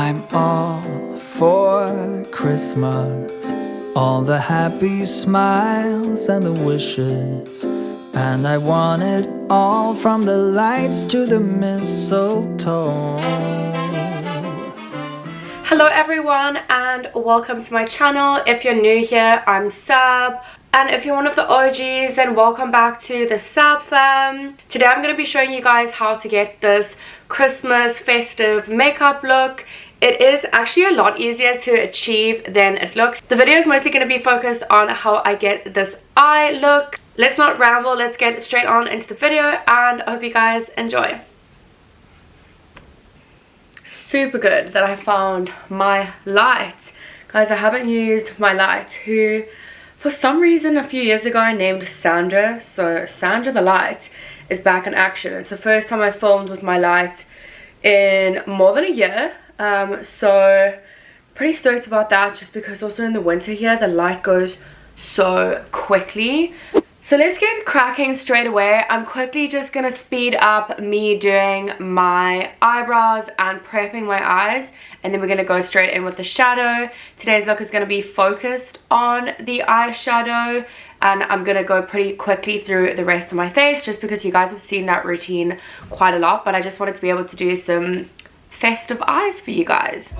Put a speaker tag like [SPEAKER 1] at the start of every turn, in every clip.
[SPEAKER 1] I'm all for Christmas, all the happy smiles and the wishes, and I want it all from the lights to the mistletoe.
[SPEAKER 2] Hello everyone and welcome to my channel. If you're new here, I'm Sab, and if you're one of the OGs, then welcome back to the Sab fam. Today I'm going to be showing you guys how to get this Christmas festive makeup look. It is actually a lot easier to achieve than it looks. The video is mostly going to be focused on how I get this eye look. Let's not ramble, let's get straight on into the video, and I hope you guys enjoy. Super good that I found my light. Guys, I haven't used my light, who for some reason a few years ago I named Sandra. So Sandra the light is back in action. It's the first time I filmed with my light in more than a year. So pretty stoked about that, just because also in the winter here the light goes so quickly. So let's get cracking straight away. I'm quickly just gonna speed up me doing my eyebrows and prepping my eyes, and then we're gonna go straight in with the shadow. Today's look is gonna be focused on the eyeshadow, and I'm gonna go pretty quickly through the rest of my face just because you guys have seen that routine quite a lot, but I just wanted to be able to do some festive eyes for you guys.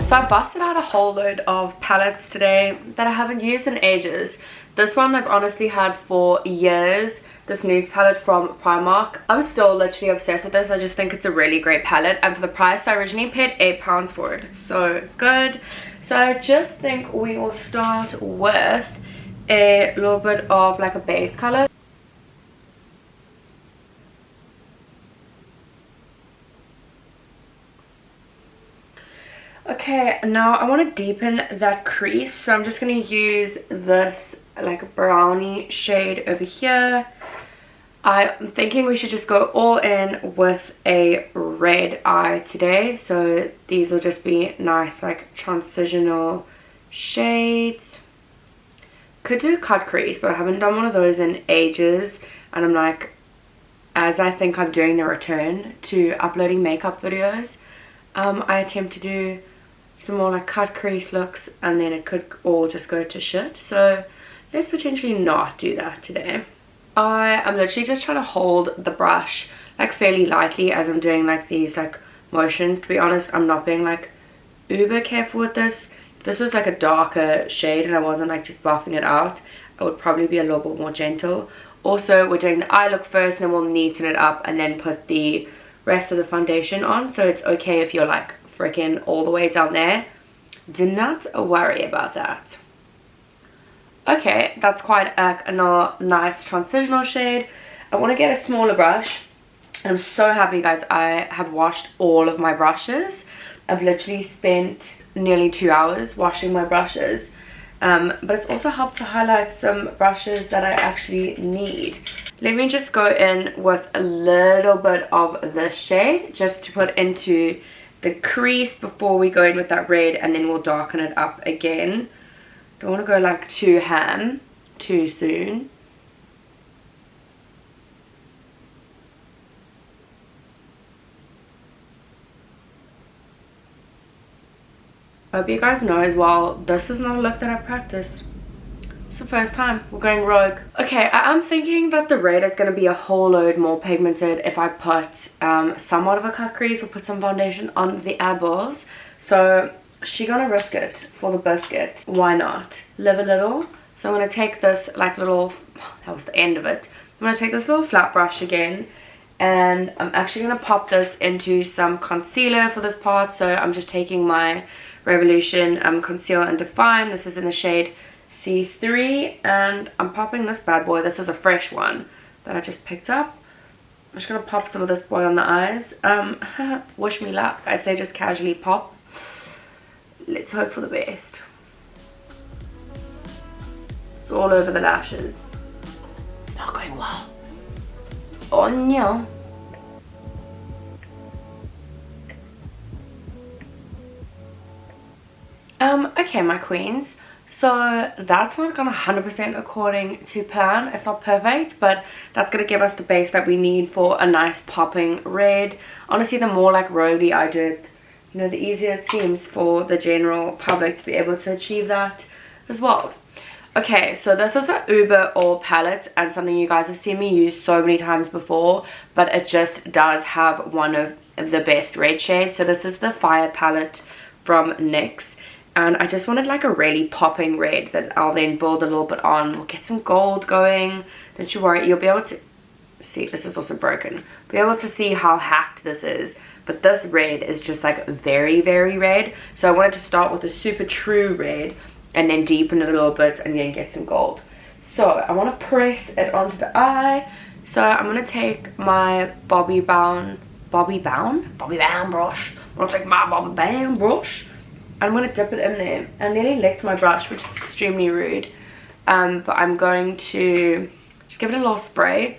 [SPEAKER 2] So I busted out a whole load of palettes today that I haven't used in ages. This one I've honestly had for years, this nudes palette from Primark. I'm still literally obsessed with this. I just think it's a really great palette, and for the price I originally paid £8 for it. It's so good. So I just think we will start with a little bit of like a base color. Okay, now I want to deepen that crease, so I'm just going to use this like brownie shade over here. I'm thinking we should just go all in with a red eye today, so these will just be nice like transitional shades. Could do a cut crease, but I haven't done one of those in ages, and I'm like, as I think I'm doing the return to uploading makeup videos, I attempt to do some more like cut crease looks, and then it could all just go to shit. So let's potentially not do that today. I am literally just trying to hold the brush like fairly lightly as I'm doing like these like motions. To be honest, I'm not being like uber careful with this. If this was like a darker shade and I wasn't like just buffing it out, I would probably be a little bit more gentle. Also, we're doing the eye look first, and then we'll neaten it up and then put the rest of the foundation on. So it's okay if you're like freaking all the way down there. Do not worry about that. Okay, that's quite a nice transitional shade. I want to get a smaller brush, and I'm so happy guys, I have washed all of my brushes. I've literally spent nearly 2 hours washing my brushes, but it's also helped to highlight some brushes that I actually need. Let me just go in with a little bit of this shade just to put into the crease before we go in with that red, and then we'll darken it up again. Don't want to go like too ham too soon. I hope you guys know as well, this is not a look that I've practiced. It's the first time we're going rogue. Okay, I am thinking that the red is going to be a whole load more pigmented if I put somewhat of a cut crease or put some foundation on the eyeballs. So she's gonna risk it for the biscuit. Why not? Live a little. So I'm going to take this like little, that was the end of it. I'm going to take this little flat brush again, and I'm actually going to pop this into some concealer for this part. So I'm just taking my Revolution Conceal and Define. This is in the shade C3, and I'm popping this bad boy. This is a fresh one that I just picked up I'm just gonna pop some of this boy on the eyes. Wish me luck. I say just casually pop. Let's hope for the best. It's all over the lashes. It's not going well. Oh no. Okay, my queens. So that's not gone 100% according to plan. It's not perfect, but that's gonna give us the base that we need for a nice popping red. Honestly, the more like roguey I do it, you know, the easier it seems for the general public to be able to achieve that as well. Okay, so this is an Uber All palette and something you guys have seen me use so many times before, but it just does have one of the best red shades. So this is the Fire palette from NYX. And I just wanted like a really popping red that I'll then build a little bit on. We'll get some gold going. Don't you worry, you'll be able to see, this is also broken. Be able to see how hacked this is. But this red is just like very, very red. So I wanted to start with a super true red and then deepen it a little bit and then get some gold. So I want to press it onto the eye. So I'm going to take my Bobbi Brown brush. I'm going to take my Bobbi Brown brush. I'm going to dip it in there. I nearly licked my brush, which is extremely rude. But I'm going to just give it a little spray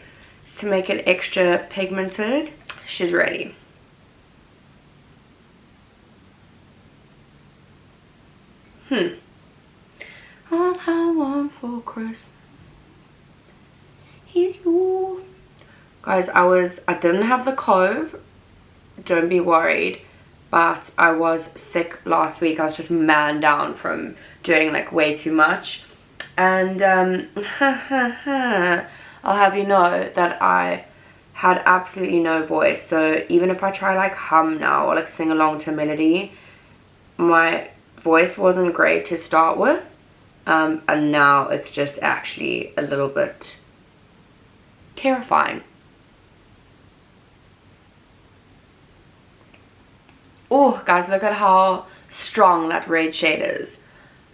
[SPEAKER 2] to make it extra pigmented. She's ready. All I want for Christmas is you. Guys, I didn't have the cove. Don't be worried. But I was sick last week. I was just man down from doing like way too much. And I'll have you know that I had absolutely no voice. So even if I try like hum now or like sing along to a melody, my voice wasn't great to start with. And now it's just actually a little bit terrifying. Oh, guys, look at how strong that red shade is.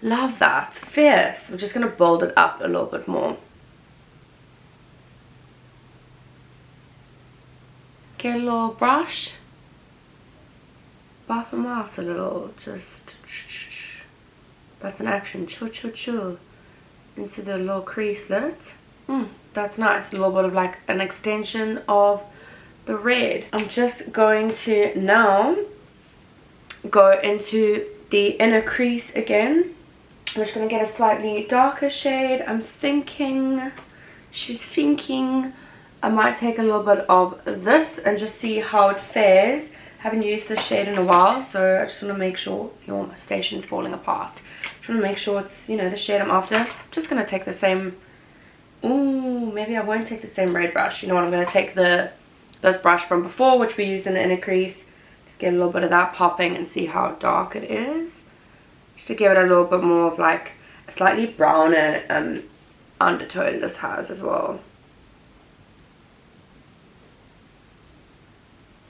[SPEAKER 2] Love that. Fierce. I'm just going to build it up a little bit more. Get a little brush. Buff them out a little. Just... That's an action. Choo. Into the little creaselet. That's nice. A little bit of like an extension of the red. I'm just going to now go into the inner crease again. I'm just going to get a slightly darker shade. She's thinking I might take a little bit of this and just see how it fares. Haven't used this shade in a while, so I just want to make sure your station's falling apart. Just want to make sure it's, you know, the shade I'm after. Just going to take the same, maybe I won't take the same red brush. You know what, I'm going to take this brush from before, which we used in the inner crease. Get a little bit of that popping and see how dark it is, just to give it a little bit more of like a slightly browner undertone this has as well.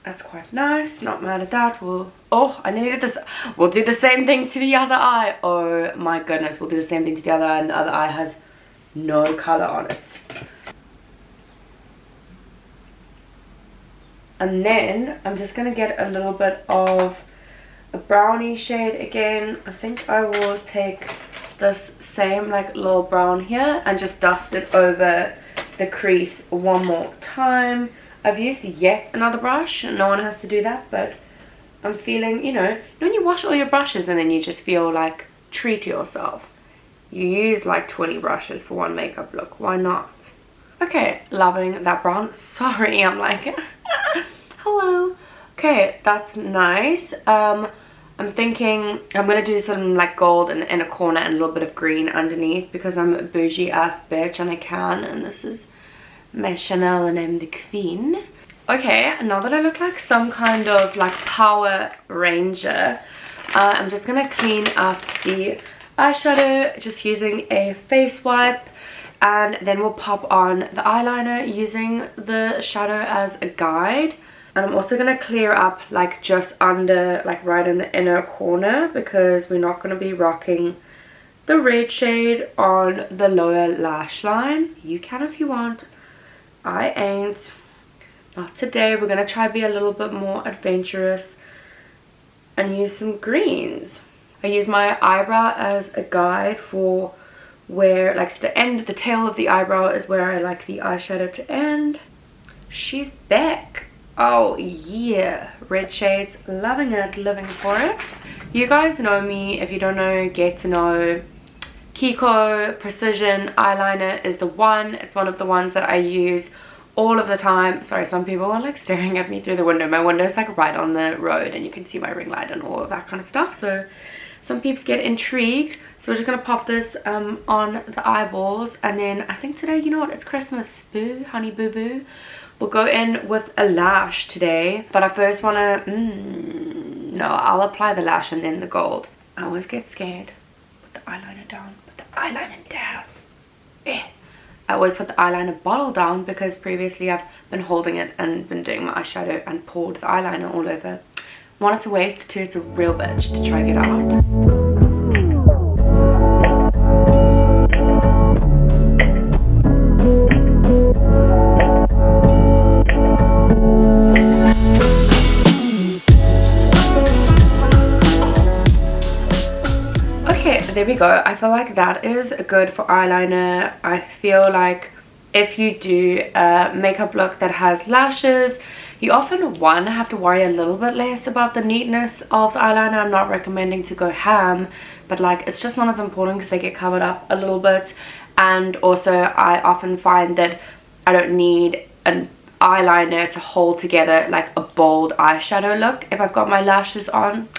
[SPEAKER 2] That's quite nice, not mad at that. I needed this. We'll do the same thing to the other eye. Oh my goodness, we'll do the same thing to the other eye, and the other eye has no color on it. And then I'm just going to get a little bit of a brownie shade again. I think I will take this same like little brown here and just dust it over the crease one more time. I've used yet another brush. No one has to do that, but I'm feeling, you know when you wash all your brushes and then you just feel like treat yourself. You use like 20 brushes for one makeup look. Why not? Okay, loving that brown. Sorry, I'm like... Hello. Okay, that's nice. I'm thinking I'm gonna do some like gold in the inner corner and a little bit of green underneath because I'm a bougie ass bitch and I can, and this is my Chanel and I'm the queen. Okay, now that I look like some kind of like Power Ranger, I'm just gonna clean up the eyeshadow just using a face wipe, and then we'll pop on the eyeliner using the shadow as a guide. And I'm also going to clear up like just under, like right in the inner corner, because we're not going to be rocking the red shade on the lower lash line. You can if you want. I ain't. Not today. We're going to try to be a little bit more adventurous and use some greens. I use my eyebrow as a guide for where, like, so the tail of the eyebrow is where I like the eyeshadow to end. She's back. Oh yeah, red shades, loving it, living for it. You guys know me. If you don't know, get to know. Kiko Precision Eyeliner is the one. It's one of the ones that I use all of the time. Sorry, some people are like staring at me through the window. My window is like right on the road and you can see my ring light and all of that kind of stuff. So some peeps get intrigued. So we're just gonna pop this on the eyeballs, and then I think today, you know what, it's Christmas, boo, honey boo boo. We'll go in with a lash today, but I first wanna, no, I'll apply the lash and then the gold. I always get scared. Put the eyeliner down, put the eyeliner down. I always put the eyeliner bottle down because previously I've been holding it and been doing my eyeshadow and poured the eyeliner all over. One, it's a waste, two, it's a real bitch to try to get out. There we go. I feel like that is good for eyeliner. I feel like if you do a makeup look that has lashes, you often, one, have to worry a little bit less about the neatness of the eyeliner. I'm not recommending to go ham, but like it's just not as important because they get covered up a little bit. And also I often find that I don't need an eyeliner to hold together like a bold eyeshadow look if I've got my lashes on.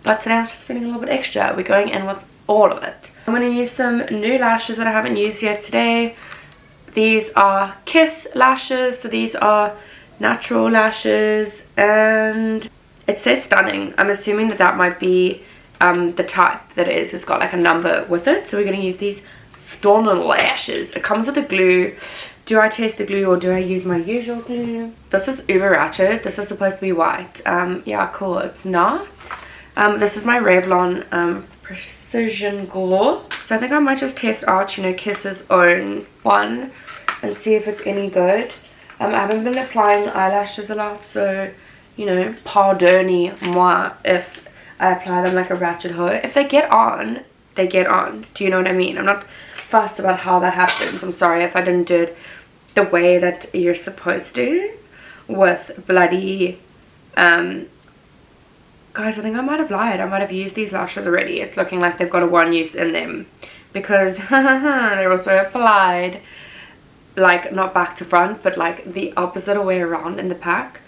[SPEAKER 2] But today I was just feeling a little bit extra. We're going in with all of it. I'm going to use some new lashes that I haven't used yet today. These are Kiss lashes, so these are natural lashes, and it says stunning. I'm assuming that that might be the type that it is. It's got like a number with it, so we're going to use these stunning lashes. It comes with a glue. Do I taste the glue or do I use my usual glue? This is uber ratchet. This is supposed to be white. Yeah, cool. It's not. This is my Revlon Precision Glow. So I think I might just test out, you know, Kiss's own one and see if it's any good. I haven't been applying eyelashes a lot, so, you know, pardonnez-moi if I apply them like a ratchet hoe. If they get on, they get on. Do you know what I mean? I'm not fussed about how that happens. I'm sorry if I didn't do it the way that you're supposed to with bloody guys, I think I might have lied. I might have used these lashes already. It's looking like they've got a one use in them because they're also applied like not back to front, but like the opposite way around in the pack.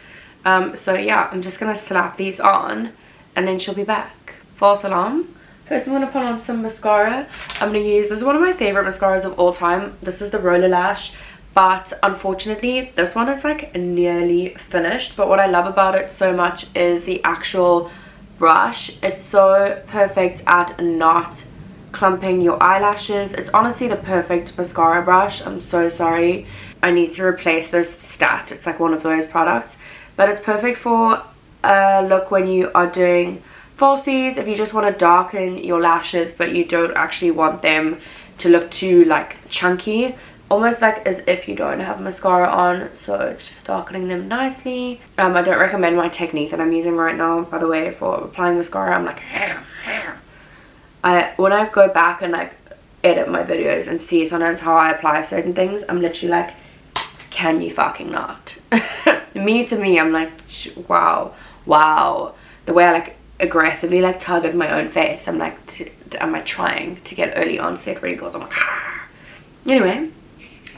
[SPEAKER 2] So yeah, I'm just gonna slap these on and then she'll be back. False alarm. First I'm gonna put on some mascara. I'm gonna use, this is one of my favorite mascaras of all time. This is the Roller Lash, but unfortunately this one is like nearly finished. But what I love about it so much is the actual brush. It's so perfect at not clumping your eyelashes. It's honestly the perfect mascara brush. I'm so sorry, I need to replace this stat. It's like one of those products, but it's perfect for a look when you are doing falsies, if you just want to darken your lashes but you don't actually want them to look too like chunky, almost like as if you don't have mascara on, so it's just darkening them nicely. I don't recommend my technique that I'm using right now, by the way, for applying mascara. I'm like when I go back and like edit my videos and see sometimes how I apply certain things, I'm literally like, can you fucking not? me, I'm like, wow. The way I like aggressively like tug at my own face, I'm like, am I trying to get early onset wrinkles? I'm like, anyway,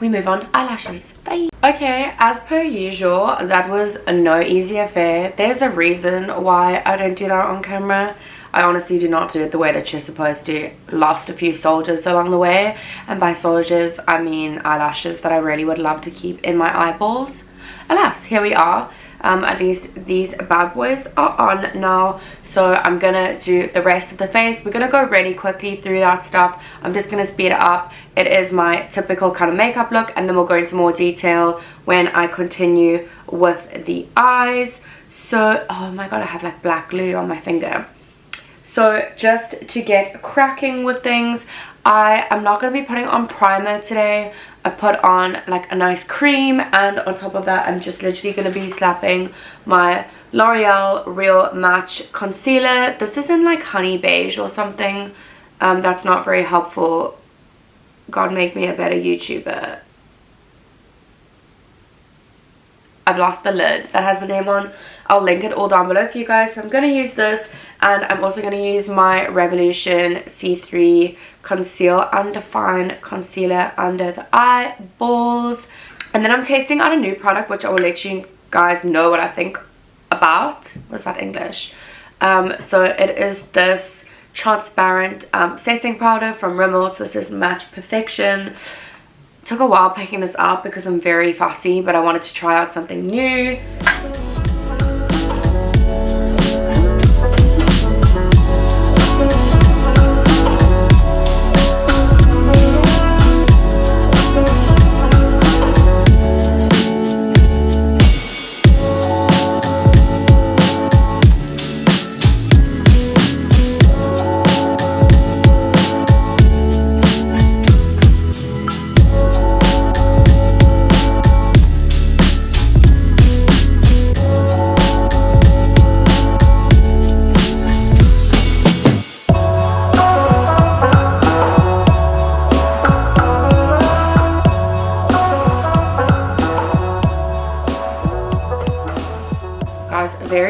[SPEAKER 2] we move on to eyelashes. Bye. Okay, as per usual, that was a no easy affair. There's a reason why I don't do that on camera. I honestly do not do it the way that you're supposed to. Lost a few soldiers along the way, and by soldiers I mean eyelashes that I really would love to keep in my eyeballs. Alas, here we are. At least these bad boys are on now, so I'm gonna do the rest of the face. We're gonna go really quickly through that stuff. I'm just gonna speed it up. It is my typical kind of makeup look, and then we'll go into more detail when I continue with the eyes. So, oh my god, I have like black glue on my finger. So just to get cracking with things, I am not going to be putting on primer today. I put on like a nice cream, and on top of that I'm just literally going to be slapping my L'Oreal Real Match Concealer. This is in like honey beige or something. That's not very helpful. God, make me a better YouTuber. I've lost the lid that has the name on. I'll link it all down below for you guys. So I'm going to use this, and I'm also going to use my Revolution C3 Conceal and Define Concealer under the eyeballs. And then I'm testing out a new product, which I will let you guys know what I think about. Was that English? So it is this transparent setting powder from Rimmel. So this is Match Perfection. Took a while picking this up because I'm very fussy, but I wanted to try out something new.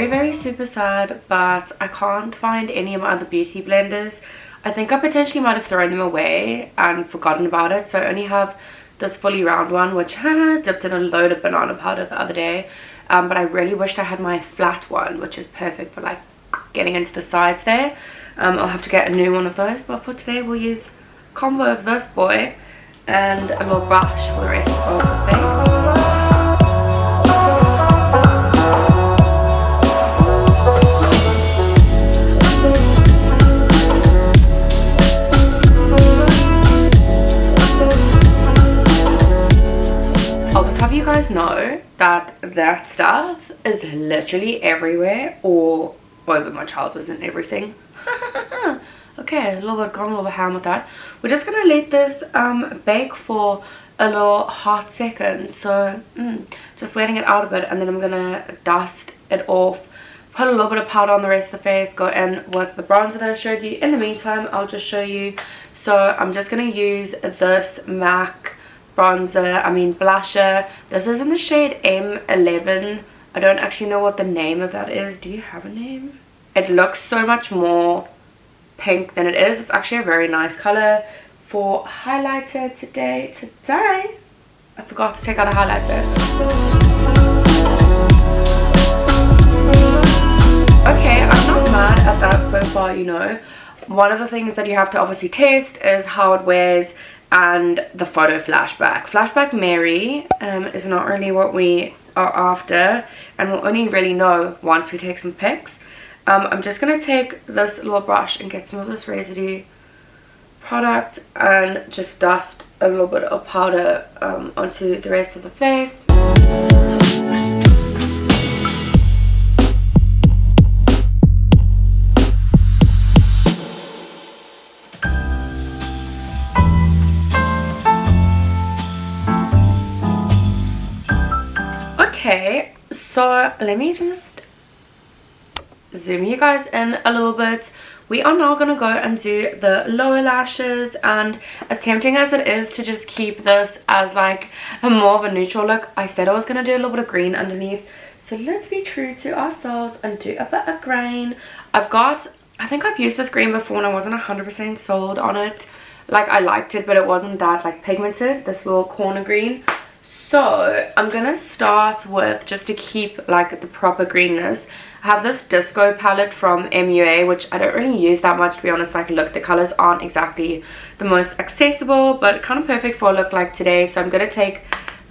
[SPEAKER 2] Very super sad, but I can't find any of my other beauty blenders. I think I potentially might have thrown them away and forgotten about it, so I only have this fully round one, which dipped in a load of banana powder the other day, but I really wished I had my flat one, which is perfect for like getting into the sides there. I'll have to get a new one of those, but for today we'll use a combo of this boy and a little brush for the rest of the face. You guys know that stuff is literally everywhere, all over my trousers and everything. Okay, a little bit gone, a little bit ham with that. We're just gonna let this bake for a little hot second, so just waiting it out a bit, and then I'm gonna dust it off, put a little bit of powder on the rest of the face, go in with the bronzer that I showed you. In the meantime, I'll just show you. So I'm just gonna use this MAC blusher. This is in the shade M11. I don't actually know what the name of that is. Do you have a name? It looks so much more pink than it is. It's actually a very nice color for highlighter today. I forgot to take out a highlighter. Okay, I'm not mad at that so far, you know. One of the things that you have to obviously test is how it wears and the photo flashback. Flashback Mary is not really what we are after, and we'll only really know once we take some pics. I'm just going to take this little brush and get some of this residue product and just dust a little bit of powder onto the rest of the face. Okay, so let me just zoom you guys in a little bit. We are now going to go and do the lower lashes, and as tempting as it is to just keep this as like a more of a neutral look, I said I was going to do a little bit of green underneath, so let's be true to ourselves and do a bit of green. I think I've used this green before and I wasn't 100% sold on it. Like, I liked it, but it wasn't that like pigmented, this little corner green. So I'm gonna start with, just to keep like the proper greenness, I have this disco palette from MUA, which I don't really use that much, to be honest. Like, look, the colors aren't exactly the most accessible, but kind of perfect for a look like today. So I'm gonna take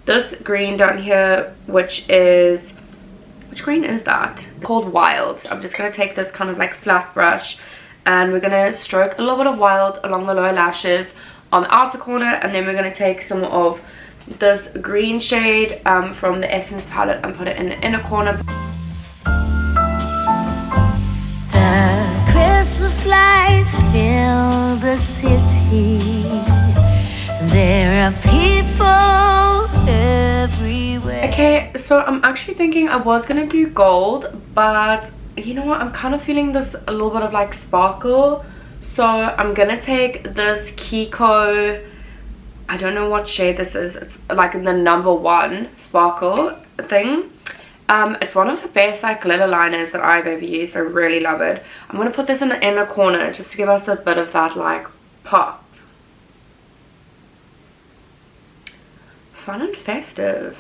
[SPEAKER 2] this green down here, which green is that? It's called Wild. I'm just gonna take this kind of like flat brush, and we're gonna stroke a little bit of Wild along the lower lashes on the outer corner, and then we're gonna take some of this green shade from the Essence palette and put it in the inner corner.
[SPEAKER 3] The Christmas lights fill the city. There are people everywhere.
[SPEAKER 2] Okay, so I'm actually thinking I was gonna do gold, but you know what, I'm kind of feeling this a little bit of like sparkle, so I'm gonna take this Kiko, I don't know what shade this is, it's like the #1 sparkle thing. It's one of the best like glitter liners that I've ever used. I really love it. I'm gonna put this in the inner corner just to give us a bit of that like pop. Fun and festive.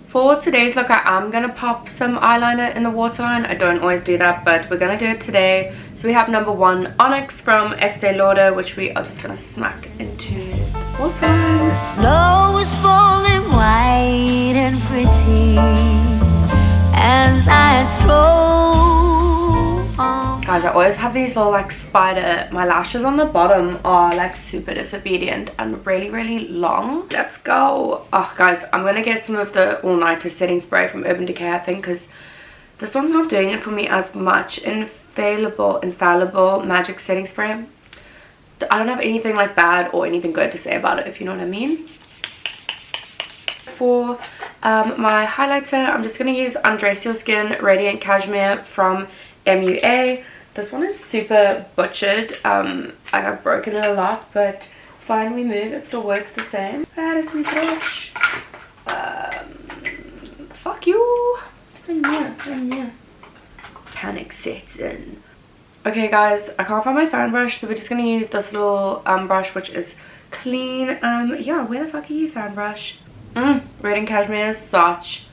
[SPEAKER 2] For today's look, I am gonna pop some eyeliner in the waterline. I don't always do that, but we're gonna do it today. So we have #1 Onyx from Estee Lauder, which we are just gonna smack into the waterline.
[SPEAKER 3] The snow is falling white and pretty as I stroll on.
[SPEAKER 2] Guys, I always have these little like spider, my lashes on the bottom are like super disobedient and really long. Let's go. Oh guys, I'm gonna get some of the all-nighter setting spray from Urban Decay, I think, because this one's not doing it for me as much. Infallible magic setting spray. I don't have anything like bad or anything good to say about it, if you know what I mean. For my highlighter, I'm just gonna use Undress Your Skin Radiant Cashmere from MUA. This one is super butchered. I have broken it a lot, but it's fine. We move. It still works the same. That is my brush. Fuck you. Yeah. Panic sets in. Okay, guys. I can't find my fan brush, so we're just gonna use this little brush, which is clean. Yeah. Where the fuck are you, fan brush? Radiant Cashmere is such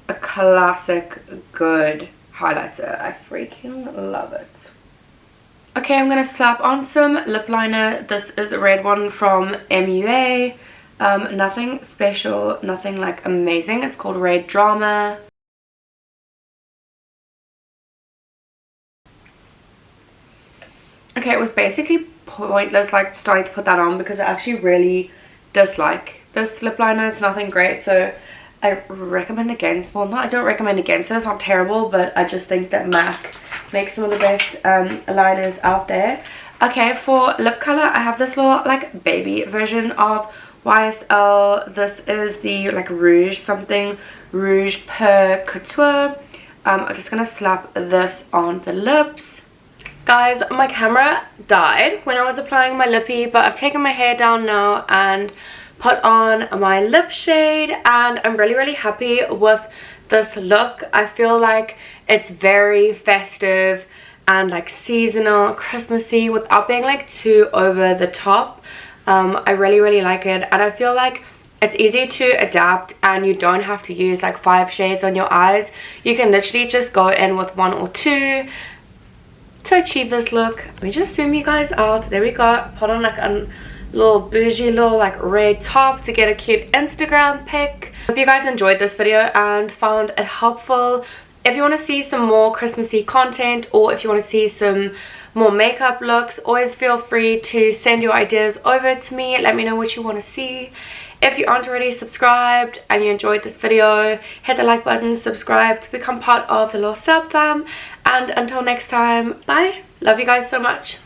[SPEAKER 2] a classic good highlighter. I freaking love it. Okay, I'm gonna slap on some lip liner. This is a red one from MUA. Nothing special, nothing like amazing. It's called Red Drama. Okay, it was basically pointless like starting to put that on because I actually really dislike this lip liner. It's nothing great, so I recommend against, well, I don't recommend against it. It's not terrible, but I just think that MAC makes some of the best liners out there. Okay, for lip color, I have this little like baby version of YSL. This is the like Rouge Per Couture. I'm just gonna slap this on the lips. Guys, my camera died when I was applying my lippy, but I've taken my hair down now and put on my lip shade, and I'm really happy with this look. I feel like it's very festive and like seasonal, Christmassy, without being like too over the top. I really like it, and I feel like it's easy to adapt and you don't have to use like 5 shades on your eyes. You can literally just go in with 1 or 2 to achieve this look. Let me just zoom you guys out. There we go. Put on like a little bougie little like red top to get a cute Instagram pic. Hope you guys enjoyed this video and found it helpful. If you want to see some more Christmassy content, or if you want to see some more makeup looks, always feel free to send your ideas over to me. Let me know what you want to see. If you aren't already subscribed and you enjoyed this video, hit the like button, subscribe to become part of the Little Sub fam, and until next time, bye. Love you guys so much.